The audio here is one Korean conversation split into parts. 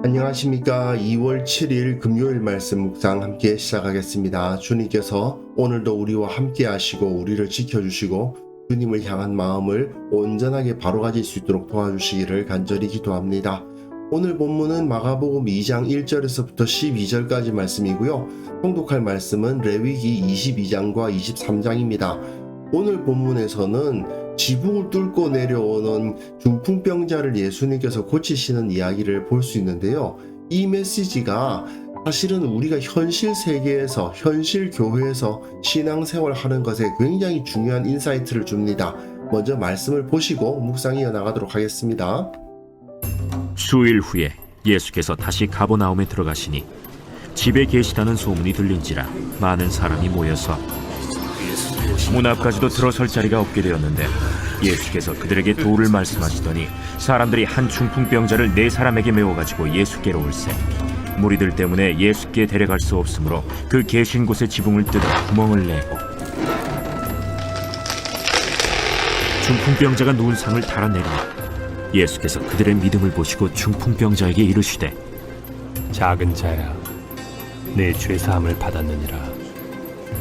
안녕하십니까. 2월 7일 금요일 말씀 묵상 함께 시작하겠습니다. 주님께서 오늘도 우리와 함께 하시고 우리를 지켜주시고 주님을 향한 마음을 온전하게 바로가질 수 있도록 도와주시기를 간절히 기도합니다. 오늘 본문은 마가복음 2장 1절에서부터 12절까지 말씀이고요. 통독할 말씀은 레위기 22장과 23장입니다. 오늘 본문에서는 지붕을 뚫고 내려오는 중풍병자를 예수님께서 고치시는 이야기를 볼 수 있는데요. 이 메시지가 사실은 우리가 현실 세계에서, 현실 교회에서 신앙생활 하는 것에 굉장히 중요한 인사이트를 줍니다. 먼저 말씀을 보시고 묵상 이어나가도록 하겠습니다. 수일 후에 예수께서 다시 가버나움에 들어가시니 집에 계시다는 소문이 들린지라 많은 사람이 모여서 문 앞까지도 들어설 자리가 없게 되었는데 예수께서 그들에게 도를 말씀하시더니 사람들이 한 중풍병자를 4사람에게 메워가지고 예수께로 올세 무리들 때문에 예수께 데려갈 수 없으므로 그 계신 곳의 지붕을 뜯어 구멍을 내고 중풍병자가 누운 상을 달아내리니 예수께서 그들의 믿음을 보시고 중풍병자에게 이르시되 작은 자야, 내 죄사함을 받았느니라.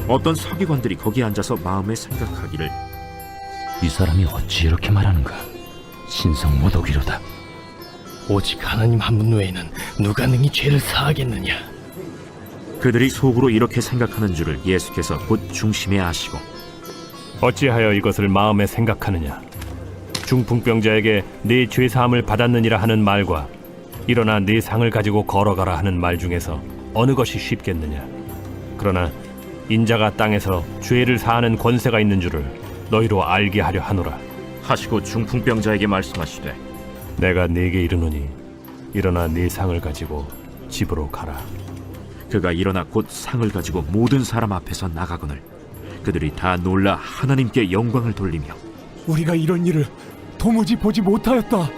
어떤 서기관들이 거기 앉아서 마음에 생각하기를 이 사람이 어찌 이렇게 말하는가? 신성 모독이로다. 오직 하나님 한 분 외에는 누가 능히 죄를 사하겠느냐? 그들이 속으로 이렇게 생각하는 줄을 예수께서 곧 중심에 아시고 어찌하여 이것을 마음에 생각하느냐? 중풍병자에게 네 죄사함을 받았느니라 하는 말과 일어나 네 상을 가지고 걸어가라 하는 말 중에서 어느 것이 쉽겠느냐? 그러나 인자가 땅에서 죄를 사하는 권세가 있는 줄을 너희로 알게 하려 하노라. 하시고 중풍병자에게 말씀하시되 내가 네게 이르노니 일어나 네 상을 가지고 집으로 가라. 그가 일어나 곧 상을 가지고 모든 사람 앞에서 나가거늘 그들이 다 놀라 하나님께 영광을 돌리며 우리가 이런 일을 도무지 보지 못하였다.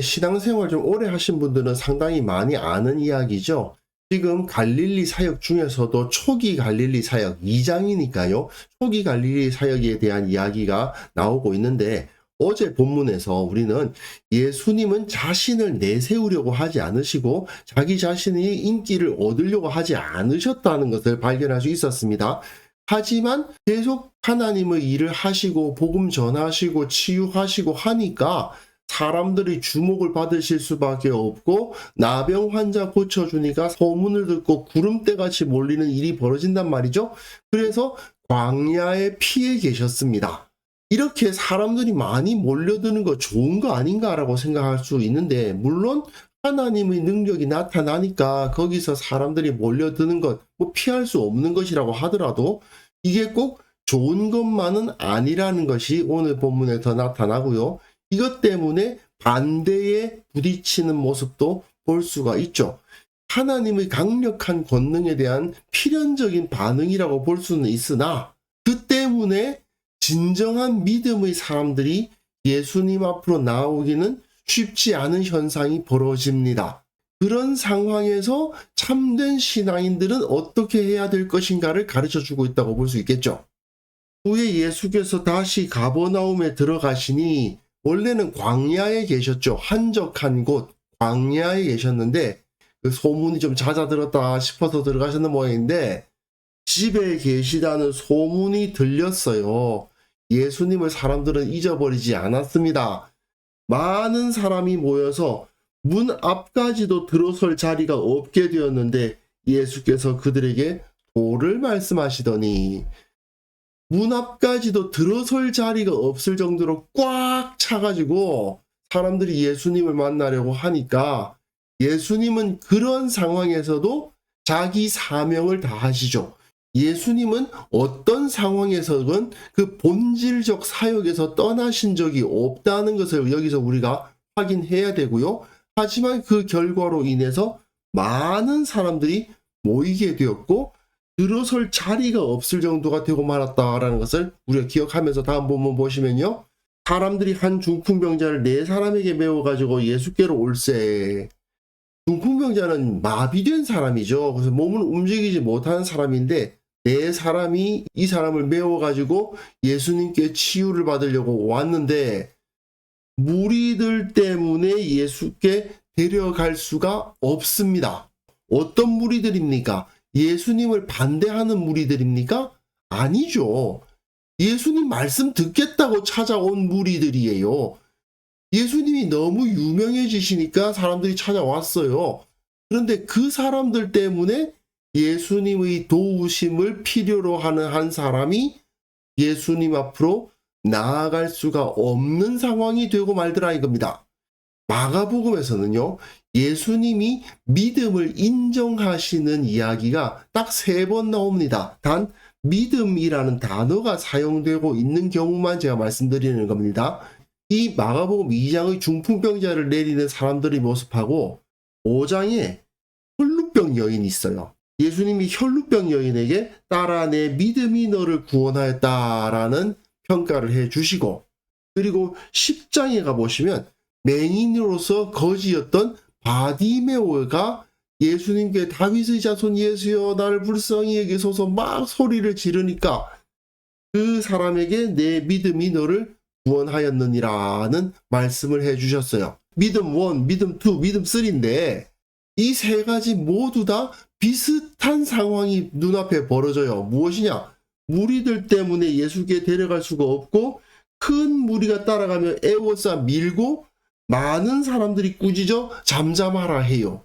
신앙생활 좀 오래 하신 분들은 상당히 많이 아는 이야기죠. 지금 갈릴리 사역 중에서도 초기 갈릴리 사역 2장이니까요. 초기 갈릴리 사역에 대한 이야기가 나오고 있는데 어제 본문에서 우리는 예수님은 자신을 내세우려고 하지 않으시고 자기 자신이 인기를 얻으려고 하지 않으셨다는 것을 발견할 수 있었습니다. 하지만 계속 하나님의 일을 하시고 복음 전하시고 치유하시고 하니까 사람들이 주목을 받으실 수밖에 없고 나병 환자 고쳐주니까 소문을 듣고 구름대같이 몰리는 일이 벌어진단 말이죠. 그래서 광야에 피해 계셨습니다. 이렇게 사람들이 많이 몰려드는 거 좋은 거 아닌가라고 생각할 수 있는데 물론 하나님의 능력이 나타나니까 거기서 사람들이 몰려드는 것 뭐 피할 수 없는 것이라고 하더라도 이게 꼭 좋은 것만은 아니라는 것이 오늘 본문에서 나타나고요. 이것 때문에 반대에 부딪히는 모습도 볼 수가 있죠. 하나님의 강력한 권능에 대한 필연적인 반응이라고 볼 수는 있으나 그 때문에 진정한 믿음의 사람들이 예수님 앞으로 나오기는 쉽지 않은 현상이 벌어집니다. 그런 상황에서 참된 신앙인들은 어떻게 해야 될 것인가를 가르쳐주고 있다고 볼 수 있겠죠. 후에 예수께서 다시 가버나움에 들어가시니 원래는 광야에 계셨죠. 한적한 곳 광야에 계셨는데 그 소문이 좀 잦아들었다 싶어서 들어가셨는 모양인데 집에 계시다는 소문이 들렸어요. 예수님을 사람들은 잊어버리지 않았습니다. 많은 사람이 모여서 문 앞까지도 들어설 자리가 없게 되었는데 예수께서 그들에게 도를 말씀하시더니 문 앞까지도 들어설 자리가 없을 정도로 꽉 차가지고 사람들이 예수님을 만나려고 하니까 예수님은 그런 상황에서도 자기 사명을 다하시죠. 예수님은 어떤 상황에서든 그 본질적 사역에서 떠나신 적이 없다는 것을 여기서 우리가 확인해야 되고요. 하지만 그 결과로 인해서 많은 사람들이 모이게 되었고 들어설 자리가 없을 정도가 되고 말았다라는 것을 우리가 기억하면서 다음 본문 보시면요. 사람들이 한 중풍병자를 4사람에게 메워가지고 예수께로 올세. 중풍병자는 마비된 사람이죠. 그래서 몸을 움직이지 못하는 사람인데 네 사람이 이 사람을 메워가지고 예수님께 치유를 받으려고 왔는데 무리들 때문에 예수께 데려갈 수가 없습니다. 어떤 무리들입니까? 예수님을 반대하는 무리들입니까? 아니죠. 예수님 말씀 듣겠다고 찾아온 무리들이에요. 예수님이 너무 유명해지시니까 사람들이 찾아왔어요. 그런데 그 사람들 때문에 예수님의 도우심을 필요로 하는 한 사람이 예수님 앞으로 나아갈 수가 없는 상황이 되고 말더라 이겁니다. 마가복음에서는요, 예수님이 믿음을 인정하시는 이야기가 딱 3번 나옵니다. 단 믿음이라는 단어가 사용되고 있는 경우만 제가 말씀드리는 겁니다. 이 마가복음 2장의 중풍병자를 내리는 사람들의 모습하고 5장에 혈루병 여인이 있어요. 예수님이 혈루병 여인에게 딸아 내 믿음이 너를 구원하였다라는 평가를 해주시고, 그리고 10장에 가보시면 맹인으로서 거지였던 바디메오가 예수님께 다윗의 자손 예수여 나를 불쌍히 여기소서 막 소리를 지르니까 그 사람에게 내 믿음이 너를 구원하였느니라는 말씀을 해주셨어요. 믿음 1, 믿음 2, 믿음 3인데 이 3가지 모두 다 비슷한 상황이 눈앞에 벌어져요. 무엇이냐? 무리들 때문에 예수께 데려갈 수가 없고 큰 무리가 따라가며 에워싸 밀고 많은 사람들이 꾸짖어 잠잠하라 해요.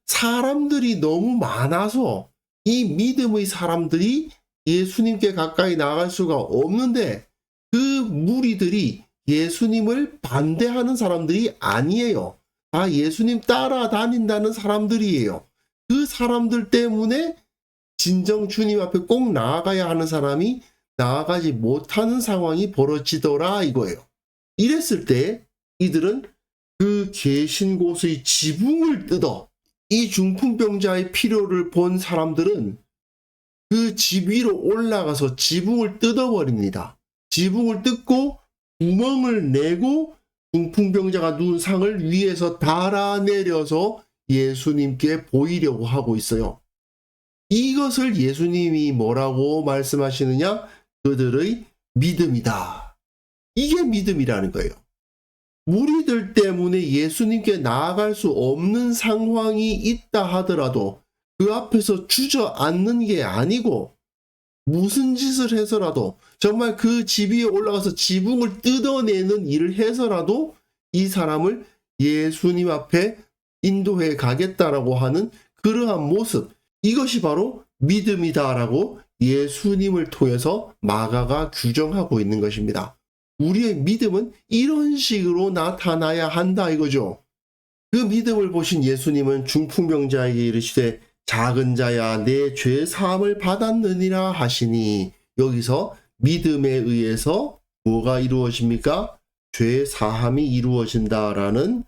사람들이 너무 많아서 이 믿음의 사람들이 예수님께 가까이 나갈 수가 없는데 그 무리들이 예수님을 반대하는 사람들이 아니에요. 예수님 따라다닌다는 사람들이에요. 그 사람들 때문에 진정 주님 앞에 꼭 나아가야 하는 사람이 나아가지 못하는 상황이 벌어지더라 이거예요. 이랬을 때 이들은 그 계신 곳의 지붕을 뜯어 이 중풍병자의 필요를 본 사람들은 그 집 위로 올라가서 지붕을 뜯어버립니다. 지붕을 뜯고 구멍을 내고 중풍병자가 누운 상을 위에서 달아내려서 예수님께 보이려고 하고 있어요. 이것을 예수님이 뭐라고 말씀하시느냐? 그들의 믿음이다. 이게 믿음이라는 거예요. 무리들 때문에 예수님께 나아갈 수 없는 상황이 있다 하더라도 그 앞에서 주저앉는 게 아니고 무슨 짓을 해서라도 정말 그 집 위에 올라가서 지붕을 뜯어내는 일을 해서라도 이 사람을 예수님 앞에 인도해 가겠다라고 하는 그러한 모습, 이것이 바로 믿음이다라고 예수님을 통해서 마가가 규정하고 있는 것입니다. 우리의 믿음은 이런 식으로 나타나야 한다 이거죠. 그 믿음을 보신 예수님은 중풍병자에게 이르시되 작은 자야 내 죄 사함을 받았느니라 하시니, 여기서 믿음에 의해서 뭐가 이루어집니까? 죄 사함이 이루어진다라는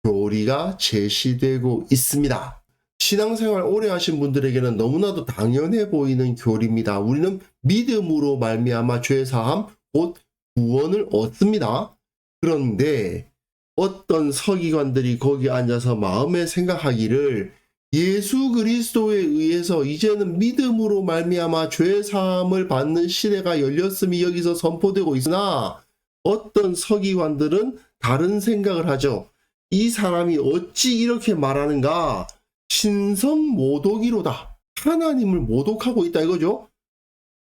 교리가 제시되고 있습니다. 신앙생활 오래 하신 분들에게는 너무나도 당연해 보이는 교리입니다. 우리는 믿음으로 말미암아 죄 사함 곧 구원을 얻습니다. 그런데 어떤 서기관들이 거기 앉아서 마음에 생각하기를 예수 그리스도에 의해서 이제는 믿음으로 말미암아 죄 사함을 받는 시대가 열렸음이 여기서 선포되고 있으나, 어떤 서기관들은 다른 생각을 하죠. 이 사람이 어찌 이렇게 말하는가? 신성 모독이로다. 하나님을 모독하고 있다 이거죠.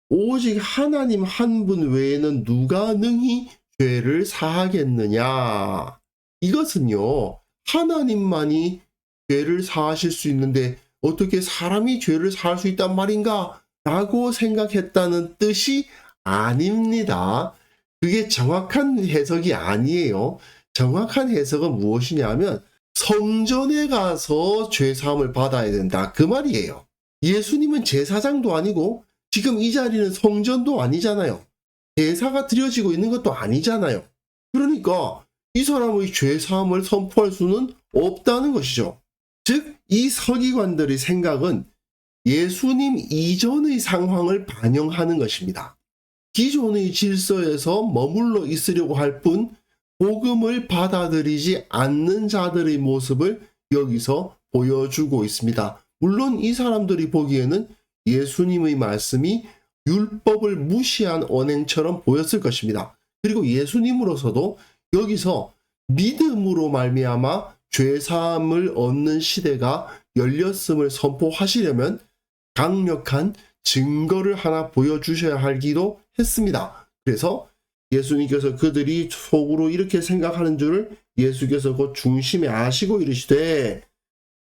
오직 하나님 한 분 외에는 누가 능히 죄를 사하겠느냐. 이것은요, 하나님만이 죄를 사하실 수 있는데 어떻게 사람이 죄를 사할 수 있단 말인가? 라고 생각했다는 뜻이 아닙니다. 그게 정확한 해석이 아니에요. 정확한 해석은 무엇이냐면 성전에 가서 죄 사함을 받아야 된다 그 말이에요. 예수님은 제사장도 아니고 지금 이 자리는 성전도 아니잖아요. 제사가 드려지고 있는 것도 아니잖아요. 그러니까 이 사람의 죄 사함을 선포할 수는 없다는 것이죠. 즉 이 서기관들의 생각은 예수님 이전의 상황을 반영하는 것입니다. 기존의 질서에서 머물러 있으려고 할 뿐 복음을 받아들이지 않는 자들의 모습을 여기서 보여주고 있습니다. 물론 이 사람들이 보기에는 예수님의 말씀이 율법을 무시한 언행처럼 보였을 것입니다. 그리고 예수님으로서도 여기서 믿음으로 말미암아 죄사함을 얻는 시대가 열렸음을 선포하시려면 강력한 증거를 하나 보여주셔야 하기도 했습니다. 그래서 예수님께서 그들이 속으로 이렇게 생각하는 줄을 예수께서 곧 중심에 아시고 이르시되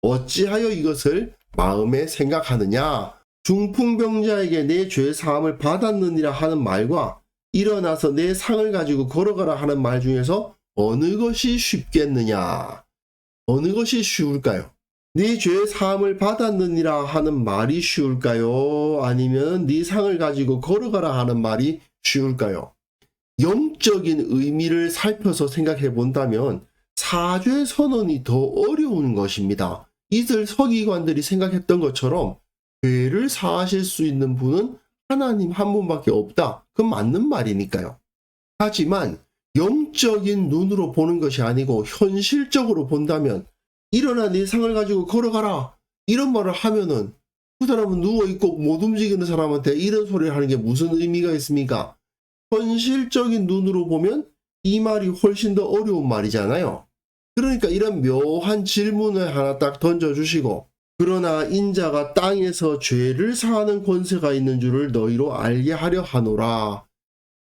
어찌하여 이것을 마음에 생각하느냐. 중풍병자에게 내 죄 사함을 받았느니라 하는 말과 일어나서 내 상을 가지고 걸어가라 하는 말 중에서 어느 것이 쉽겠느냐? 어느 것이 쉬울까요? 네 죄 사함을 받았느니라 하는 말이 쉬울까요? 아니면 네 상을 가지고 걸어가라 하는 말이 쉬울까요? 영적인 의미를 살펴서 생각해 본다면 사죄 선언이 더 어려운 것입니다. 이들 서기관들이 생각했던 것처럼 죄를 사하실 수 있는 분은 하나님 한 분밖에 없다. 그건 맞는 말이니까요. 하지만 영적인 눈으로 보는 것이 아니고 현실적으로 본다면 일어나 네 상을 가지고 걸어가라 이런 말을 하면은 그 사람은 누워있고 못 움직이는 사람한테 이런 소리를 하는 게 무슨 의미가 있습니까? 현실적인 눈으로 보면 이 말이 훨씬 더 어려운 말이잖아요. 그러니까 이런 묘한 질문을 하나 딱 던져주시고 그러나 인자가 땅에서 죄를 사하는 권세가 있는 줄을 너희로 알게 하려 하노라.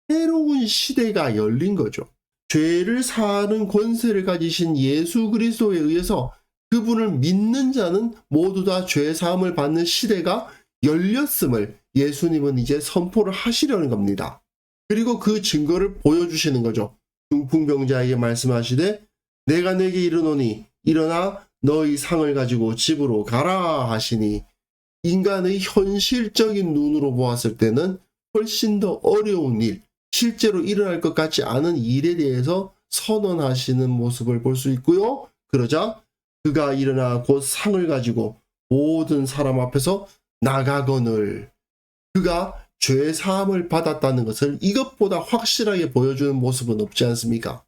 새로운 시대가 열린 거죠. 죄를 사하는 권세를 가지신 예수 그리스도에 의해서 그분을 믿는 자는 모두 다 죄 사함을 받는 시대가 열렸음을 예수님은 이제 선포를 하시려는 겁니다. 그리고 그 증거를 보여주시는 거죠. 중풍병자에게 말씀하시되 내가 내게 이르노니 일어나 너희 상을 가지고 집으로 가라 하시니 인간의 현실적인 눈으로 보았을 때는 훨씬 더 어려운 일, 실제로 일어날 것 같지 않은 일에 대해서 선언하시는 모습을 볼 수 있고요. 그러자 그가 일어나 곧 상을 가지고 모든 사람 앞에서 나가거늘 그가 죄 사함을 받았다는 것을 이것보다 확실하게 보여주는 모습은 없지 않습니까?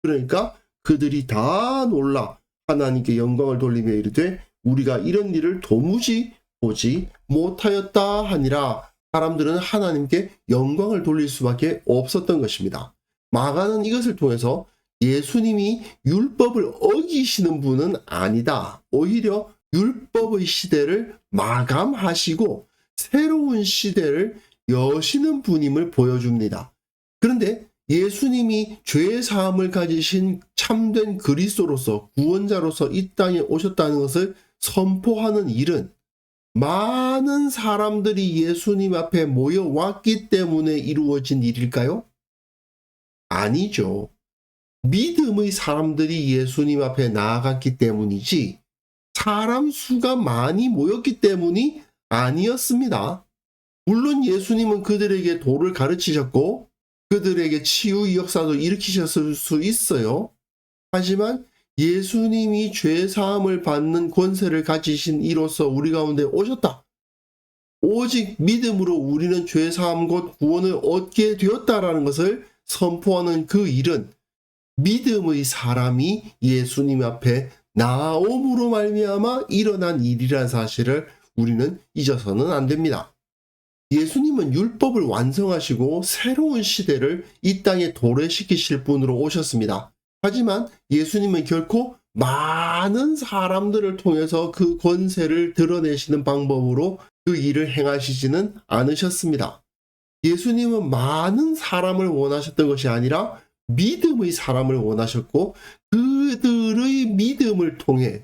그러니까 그들이 다 놀라 하나님께 영광을 돌리며 이르되 우리가 이런 일을 도무지 보지 못하였다 하니라. 사람들은 하나님께 영광을 돌릴 수밖에 없었던 것입니다. 마가는 이것을 통해서 예수님이 율법을 어기시는 분은 아니다. 오히려 율법의 시대를 마감하시고 새로운 시대를 여시는 분임을 보여줍니다. 그런데 예수님이 죄 사함을 가지신 참된 그리스도로서 구원자로서 이 땅에 오셨다는 것을 선포하는 일은 많은 사람들이 예수님 앞에 모여왔기 때문에 이루어진 일일까요? 아니죠. 믿음의 사람들이 예수님 앞에 나아갔기 때문이지 사람 수가 많이 모였기 때문이 아니었습니다. 물론 예수님은 그들에게 도를 가르치셨고 그들에게 치유의 역사도 일으키셨을 수 있어요. 하지만 예수님이 죄 사함을 받는 권세를 가지신 이로써 우리 가운데 오셨다. 오직 믿음으로 우리는 죄 사함 곧 구원을 얻게 되었다라는 것을 선포하는 그 일은 믿음의 사람이 예수님 앞에 나옴으로 말미암아 일어난 일이라는 사실을 우리는 잊어서는 안 됩니다. 예수님은 율법을 완성하시고 새로운 시대를 이 땅에 도래시키실 분으로 오셨습니다. 하지만 예수님은 결코 많은 사람들을 통해서 그 권세를 드러내시는 방법으로 그 일을 행하시지는 않으셨습니다. 예수님은 많은 사람을 원하셨던 것이 아니라 믿음의 사람을 원하셨고 그들의 믿음을 통해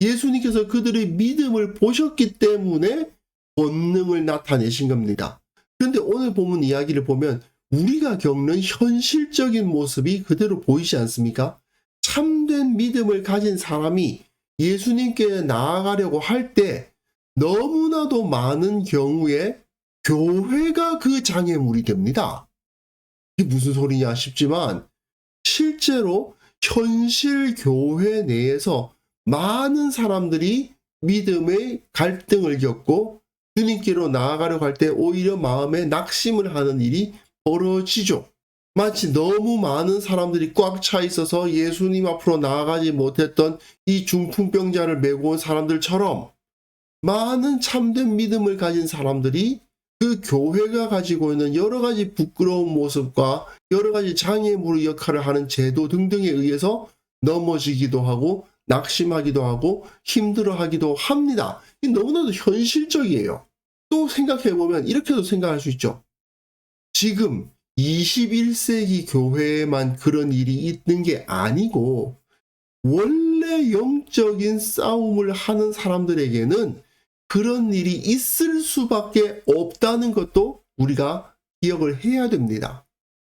예수님께서 그들의 믿음을 보셨기 때문에 권능을 나타내신 겁니다. 그런데 오늘 본문 이야기를 보면 우리가 겪는 현실적인 모습이 그대로 보이지 않습니까? 참된 믿음을 가진 사람이 예수님께 나아가려고 할 때 너무나도 많은 경우에 교회가 그 장애물이 됩니다. 이게 무슨 소리냐 싶지만 실제로 현실 교회 내에서 많은 사람들이 믿음의 갈등을 겪고 주님께로 나아가려고 할 때 오히려 마음에 낙심을 하는 일이 벌어지죠. 마치 너무 많은 사람들이 꽉 차 있어서 예수님 앞으로 나아가지 못했던 이 중풍병자를 메고 온 사람들처럼 많은 참된 믿음을 가진 사람들이 그 교회가 가지고 있는 여러 가지 부끄러운 모습과 여러 가지 장애물의 역할을 하는 제도 등등에 의해서 넘어지기도 하고 낙심하기도 하고 힘들어하기도 합니다. 이 너무나도 현실적이에요. 또 생각해보면 이렇게도 생각할 수 있죠. 지금 21세기 교회에만 그런 일이 있는 게 아니고 원래 영적인 싸움을 하는 사람들에게는 그런 일이 있을 수밖에 없다는 것도 우리가 기억을 해야 됩니다.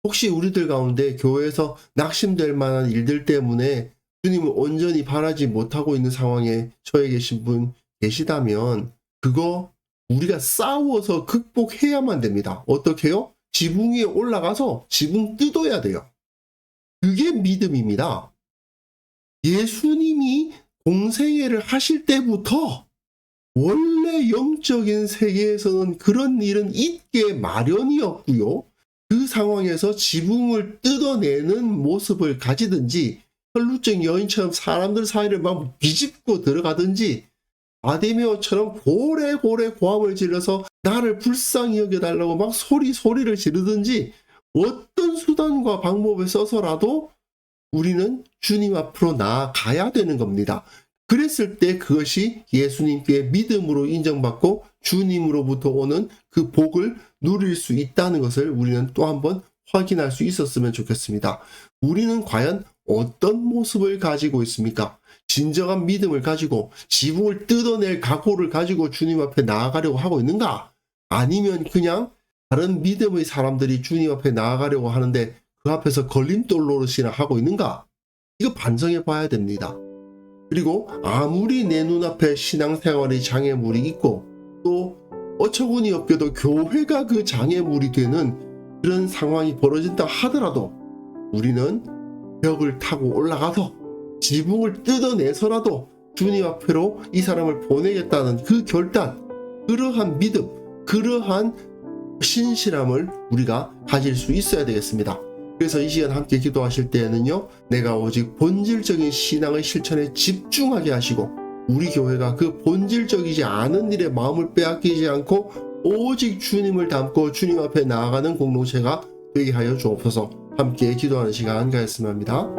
혹시 우리들 가운데 교회에서 낙심될 만한 일들 때문에 주님을 온전히 바라지 못하고 있는 상황에 처해 계신 분 계시다면 그거 우리가 싸워서 극복해야만 됩니다. 어떻게요? 지붕 위에 올라가서 지붕 뜯어야 돼요. 그게 믿음입니다. 예수님이 공생애를 하실 때부터 원래 영적인 세계에서는 그런 일은 있게 마련이었고요. 그 상황에서 지붕을 뜯어내는 모습을 가지든지 혈루증 여인처럼 사람들 사이를 막 비집고 들어가든지 바디메오처럼 고래고래 고함을 질러서 나를 불쌍히 여겨달라고 막 소리를 지르든지 어떤 수단과 방법을 써서라도 우리는 주님 앞으로 나아가야 되는 겁니다. 그랬을 때 그것이 예수님께 믿음으로 인정받고 주님으로부터 오는 그 복을 누릴 수 있다는 것을 우리는 또 한번 확인할 수 있었으면 좋겠습니다. 우리는 과연 어떤 모습을 가지고 있습니까? 진정한 믿음을 가지고 지붕을 뜯어낼 각오를 가지고 주님 앞에 나아가려고 하고 있는가? 아니면 그냥 다른 믿음의 사람들이 주님 앞에 나아가려고 하는데 그 앞에서 걸림돌 노릇이나 하고 있는가? 이거 반성해 봐야 됩니다. 그리고 아무리 내 눈앞에 신앙생활의 장애물이 있고 또 어처구니 없게도 교회가 그 장애물이 되는 그런 상황이 벌어진다 하더라도 우리는 벽을 타고 올라가서 지붕을 뜯어내서라도 주님 앞으로 이 사람을 보내겠다는 그 결단, 그러한 믿음, 그러한 신실함을 우리가 가질 수 있어야 되겠습니다. 그래서 이 시간 함께 기도하실 때에는요, 내가 오직 본질적인 신앙의 실천에 집중하게 하시고 우리 교회가 그 본질적이지 않은 일에 마음을 빼앗기지 않고 오직 주님을 닮고 주님 앞에 나아가는 공동체가 되게 하여 주옵소서. 함께 기도하는 시간 가졌으면 합니다.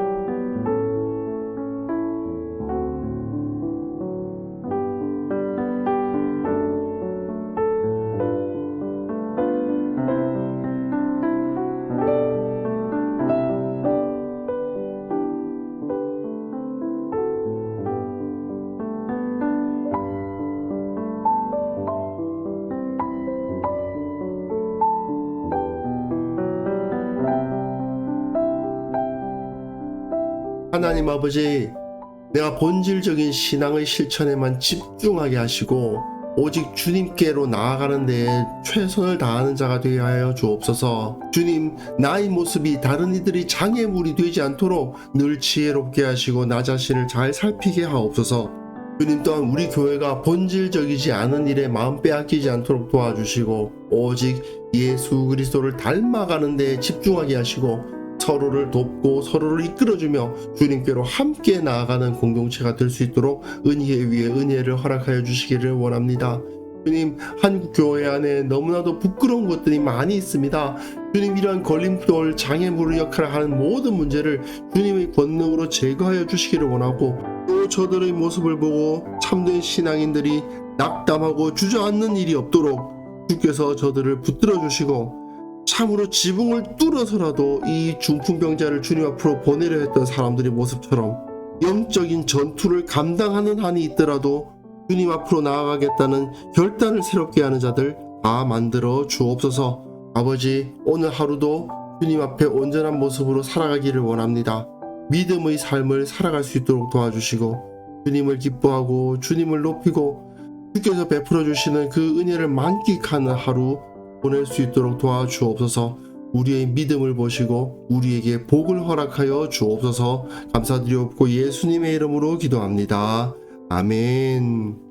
하나님 아버지, 내가 본질적인 신앙의 실천에만 집중하게 하시고 오직 주님께로 나아가는 데에 최선을 다하는 자가 되게 하여 주옵소서. 주님, 나의 모습이 다른 이들이 장애물이 되지 않도록 늘 지혜롭게 하시고 나 자신을 잘 살피게 하옵소서. 주님 또한 우리 교회가 본질적이지 않은 일에 마음 빼앗기지 않도록 도와주시고 오직 예수 그리스도를 닮아가는 데에 집중하게 하시고 서로를 돕고 서로를 이끌어주며 주님께로 함께 나아가는 공동체가 될 수 있도록 은혜 위에 은혜를 허락하여 주시기를 원합니다. 주님, 한국 교회 안에 너무나도 부끄러운 것들이 많이 있습니다. 주님, 이러한 걸림돌, 장애물의 역할을 하는 모든 문제를 주님의 권능으로 제거하여 주시기를 원하고 또 저들의 모습을 보고 참된 신앙인들이 낙담하고 주저앉는 일이 없도록 주께서 저들을 붙들어 주시고 참으로 지붕을 뚫어서라도 이 중풍병자를 주님 앞으로 보내려 했던 사람들의 모습처럼 영적인 전투를 감당하는 한이 있더라도 주님 앞으로 나아가겠다는 결단을 새롭게 하는 자들 다 만들어 주옵소서. 아버지, 오늘 하루도 주님 앞에 온전한 모습으로 살아가기를 원합니다. 믿음의 삶을 살아갈 수 있도록 도와주시고 주님을 기뻐하고 주님을 높이고 주께서 베풀어 주시는 그 은혜를 만끽하는 하루 보낼 수 있도록 도와주옵소서. 우리의 믿음을 보시고 우리에게 복을 허락하여 주옵소서. 감사드리옵고 예수님의 이름으로 기도합니다. 아멘.